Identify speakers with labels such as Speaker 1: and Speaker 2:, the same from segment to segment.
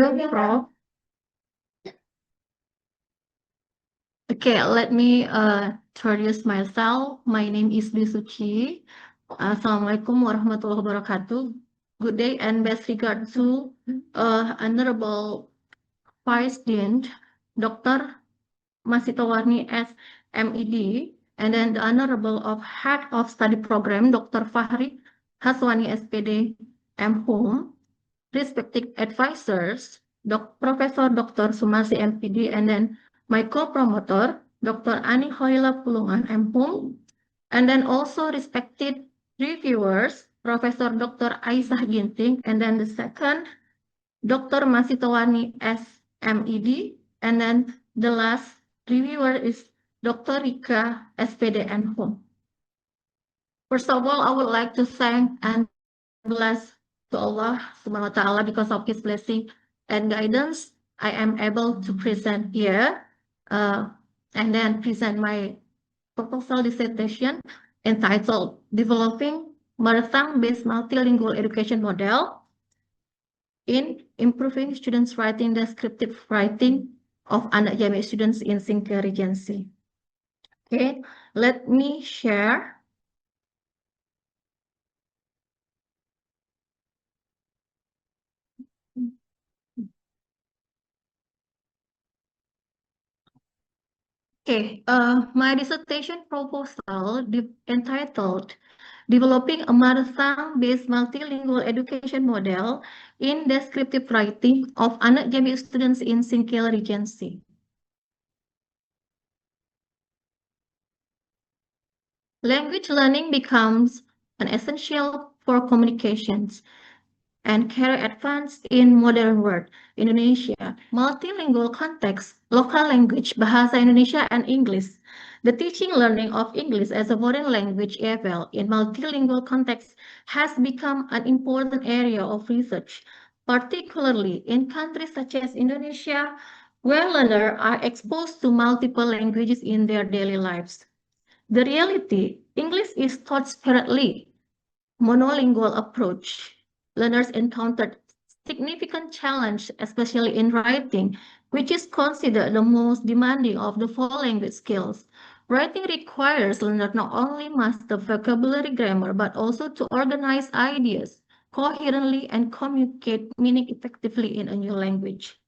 Speaker 1: Prof. Okay, let me introduce myself. My name is SUCI. Assalamualaikum warahmatullahi wabarakatuh. Good day and best regard to Honorable Vice Dean, Dr. Masitowarni SMED, and then the Honorable of Head of Study Program, Dr. Fahri Haswani SPD M.Hum, respected advisors, Professor Dr. Sumarsi MPD, and then my co-promoter, Dr. Ani Hoila Pulungan M.Hum, and then also respected reviewers, Professor Dr. Aisyah Ginting, and then the second, Dr. Masitowani SMED, and then the last reviewer is Dr. Rika SPD M.Hum. First of all, I would like to thank and bless to Allah Subhanahu wa Ta'ala because of His blessing and guidance. I am able to present here and then present my proposal dissertation entitled Developing Mother Tongue-Based Multilingual Education Model in Improving Students' Writing Descriptive Writing of ANEUK JAMEE Students in SINGKIL Regency. Okay, let me share. Okay, my dissertation proposal entitled Developing a Mother Tongue-Based Multilingual Education Model in Descriptive Writing of ANEUK JAMEE Students in SINGKIL Regency. Language learning becomes an essential for communications and career advance in modern world, Indonesia, multilingual context, local language, Bahasa Indonesia and English. The teaching learning of English as a foreign language EFL in multilingual context has become an important area of research, particularly in countries such as Indonesia, where learners are exposed to multiple languages in their daily lives. The reality, English is taught separately, monolingual approach. Learners encountered significant challenge, especially in writing, which is considered the most demanding of the four language skills. Writing requires learners not only master vocabulary grammar, but also to organize ideas coherently and communicate meaning effectively in a new language.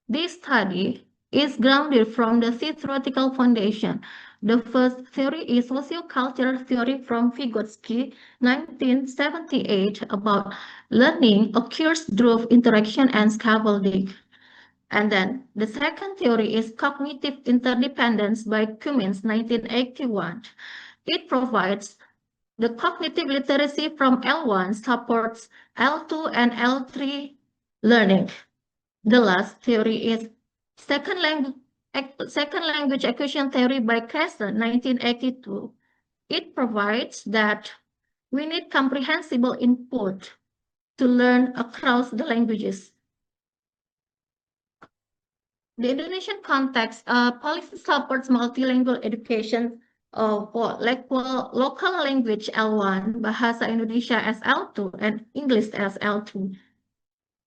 Speaker 1: This study is grounded from the theoretical foundation. The first theory is sociocultural theory from Vygotsky, 1978, about learning occurs through interaction and scaffolding. And then the second theory is cognitive interdependence by Cummins, 1981. It provides the cognitive literacy from L1 supports L2 and L3 learning. The last theory is second language acquisition theory by Krasner, 1982. It provides that we need comprehensible input to learn across the languages. The Indonesian context, policy supports multilingual education for local language L1, Bahasa Indonesia as L2, and English as L2.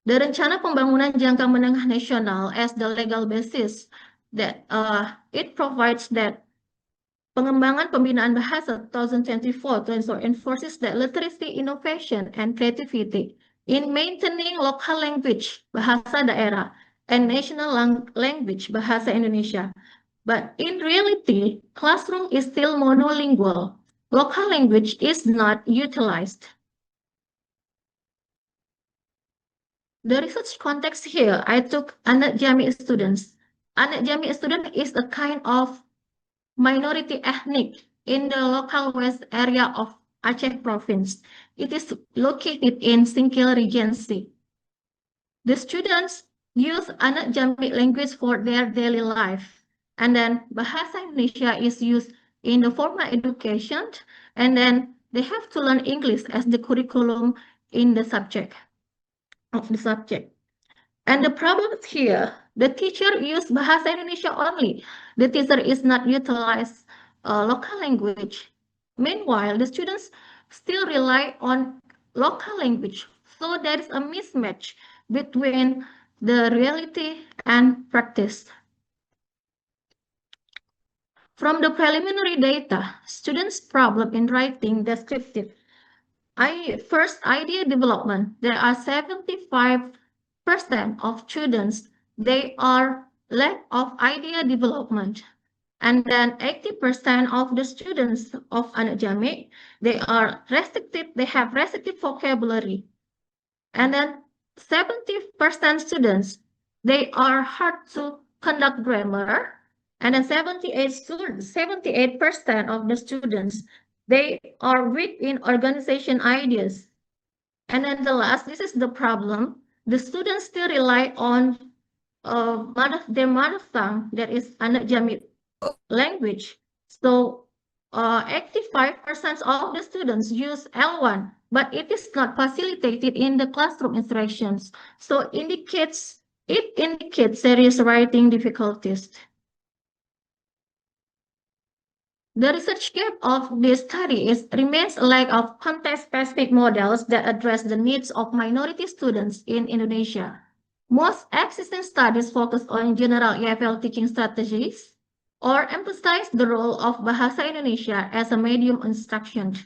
Speaker 1: The Rencana Pembangunan Jangka Menengah Nasional as the legal basis that it provides that pengembangan pembinaan bahasa 2024 enforces that literacy, innovation, and creativity in maintaining local language, bahasa daerah, and national language, Bahasa Indonesia. But in reality, classroom is still monolingual. Local language is not utilized. The research context here, I took ANEUK JAMEE students. ANEUK JAMEE student is a kind of minority ethnic in the local west area of Aceh province. It is located in SINGKIL Regency. The students use ANEUK JAMEE language for their daily life. And then Bahasa Indonesia is used in the formal education. And then they have to learn English as the curriculum in the subject. And the problem is here, the teacher use Bahasa Indonesia only. The teacher is not utilize local language. Meanwhile, the students still rely on local language So there is a mismatch between the reality and practice. From the preliminary data, students' problem in writing descriptive. First, idea development. There are 75% of students, they are lack of idea development. And then 80% of the students of JAMEE, they are restricted, they have restricted vocabulary. And then 70% students, they are hard to conduct grammar. And then 78% of the students, they are weak in organization ideas. And then the last, this is the problem. The students still rely on their mother tongue, that is JAMEE language. So 85% of the students use L1, but it is not facilitated in the classroom instructions. So it indicates serious writing difficulties. The research gap of this study remains a lack of context-specific models that address the needs of minority students in Indonesia. Most existing studies focus on general EFL teaching strategies or emphasize the role of Bahasa Indonesia as a medium instruction,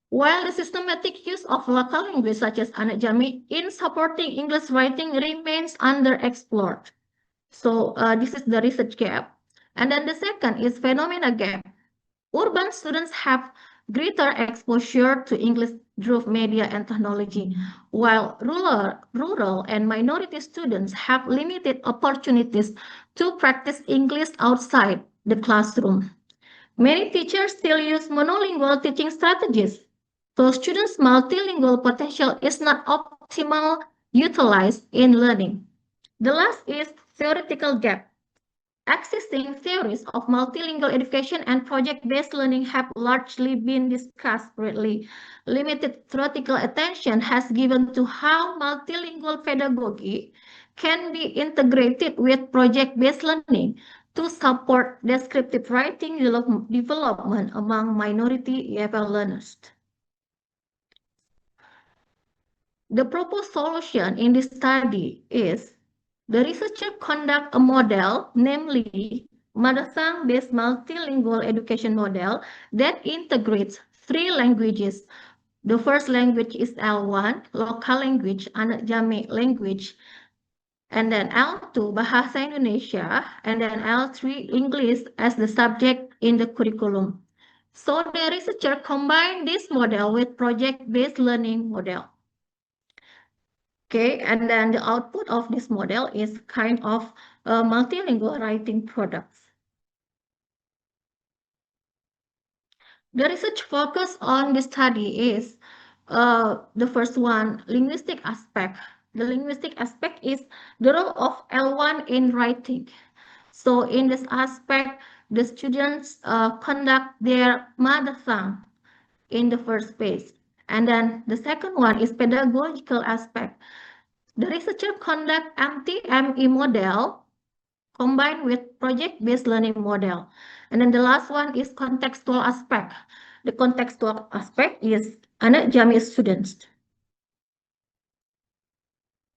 Speaker 1: while the systematic use of local language such as ANEUK JAMEE in supporting English writing remains underexplored. So this is the research gap. And then the second is phenomena gap. Urban students have greater exposure to English through media and technology, while rural and minority students have limited opportunities to practice English outside the classroom. Many teachers still use monolingual teaching strategies, so students' multilingual potential is not optimal utilized in learning. The last is theoretical gap. Existing theories of multilingual education and project-based learning have largely been discussed greatly. Limited theoretical attention has given to how multilingual pedagogy can be integrated with project-based learning to support descriptive writing development among minority EFL learners. The proposed solution in this study is the researcher conduct a model, namely mother tongue-based multilingual education model that integrates 3 languages. The first language is L1, local language, ANEUK JAMEE language, and then L2, Bahasa Indonesia, and then L3, English as the subject in the curriculum. So the researcher combined this model with project-based learning model. Okay, and then the output of this model is kind of a multilingual writing products. The research focus on the study is the first one, linguistic aspect. The linguistic aspect is the role of L1 in writing. So in this aspect, the students conduct their mother tongue in the first phase. And then the second one is pedagogical aspect. The researcher conduct MTME model combined with project-based learning model. And then the last one is contextual aspect. The contextual aspect is ANEUK JAMEE students.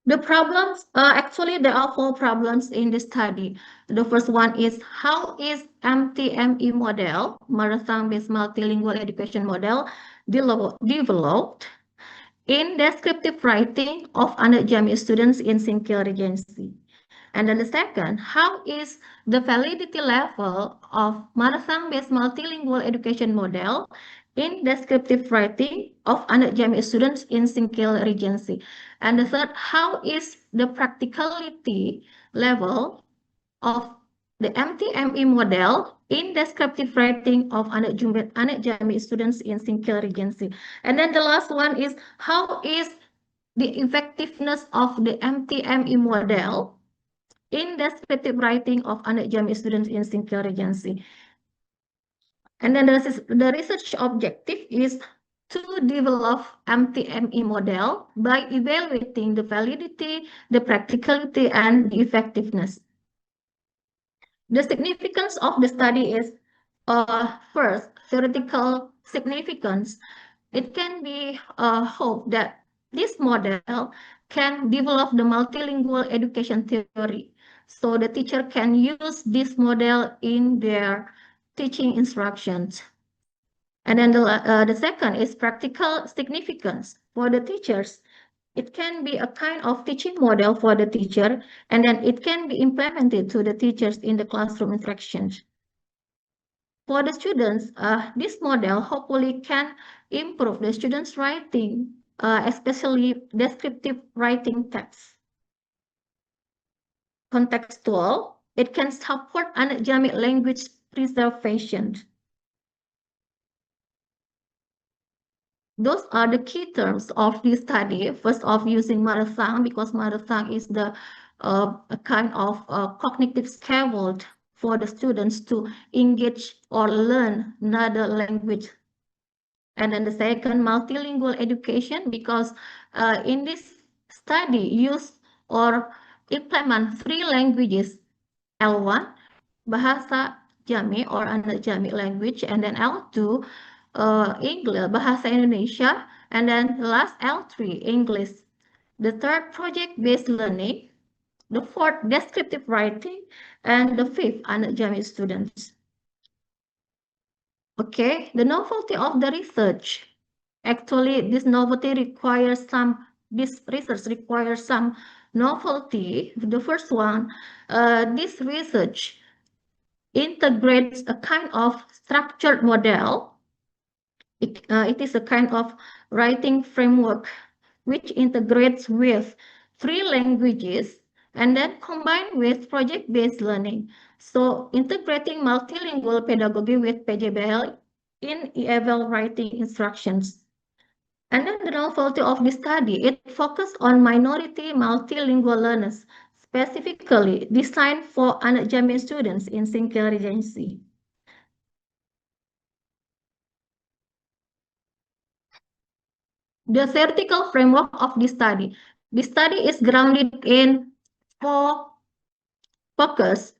Speaker 1: The problems, actually there are 4 problems in this study. The first one is how is MTME model, mother tongue-based multilingual education model, developed in descriptive writing of ANEUK JAMEE students in SINGKIL Regency. And then the second, how is the validity level of mother tongue-based multilingual education model in descriptive writing of ANEUK JAMEE students in SINGKIL Regency? And the third, how is the practicality level of the MTME model in descriptive writing of ANEUK JAMEE students in SINGKIL Regency? And then the last one is, how is the effectiveness of the MTME model in descriptive writing of ANEUK JAMEE students in SINGKIL Regency? And then the research objective is to develop MTME model by evaluating the validity, the practicality, and the effectiveness. The significance of the study is, first, theoretical significance. It can be hoped that this model can develop the multilingual education theory. So the teacher can use this model in their teaching instructions. And then the second is practical significance for the teachers. It can be a kind of teaching model for the teacher, and then it can be implemented to the teachers in the classroom instructions. For the students, this model hopefully can improve the students' writing, especially descriptive writing text. Contextual, it can support ANEUK language preservation. Those are the key terms of this study. First of using mother tongue, because mother tongue is the a kind of cognitive scaffold for the students to engage or learn another language. And then the second, multilingual education, because in this study use or implement 3 languages, L1, Bahasa, JAMEE or JAMEE language, and then L2, English, Bahasa Indonesia, and then last L3, English. The third, project-based learning. The fourth, descriptive writing, and the fifth, JAMEE students. Okay, the novelty of the research. Actually, this research requires some novelty. The first one, this research integrates a kind of structured model. It is a kind of writing framework which integrates with 3 languages and then combined with project-based learning. So integrating multilingual pedagogy with PJBL in EFL writing instructions. And then the novelty of this study, it focused on minority multilingual learners, specifically designed for ANEUK students in SINGKIL Regency. The theoretical framework of this study. This study is grounded in 4 focuses.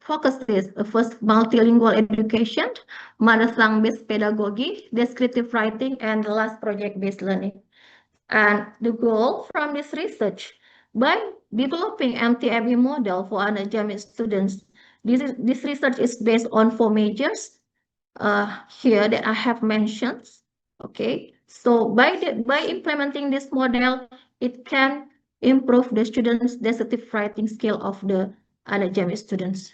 Speaker 1: First, multilingual education, mother tongue-based pedagogy, descriptive writing, and the last, project-based learning. And the goal from this research, by developing MTME model for ANEUK students, this research is based on 4 measures here that I have mentioned. Okay, so by implementing this model, it can improve the students' descriptive writing skill of the ANEUK students.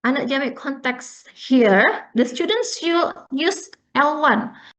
Speaker 1: ANEUK context here, the students use L1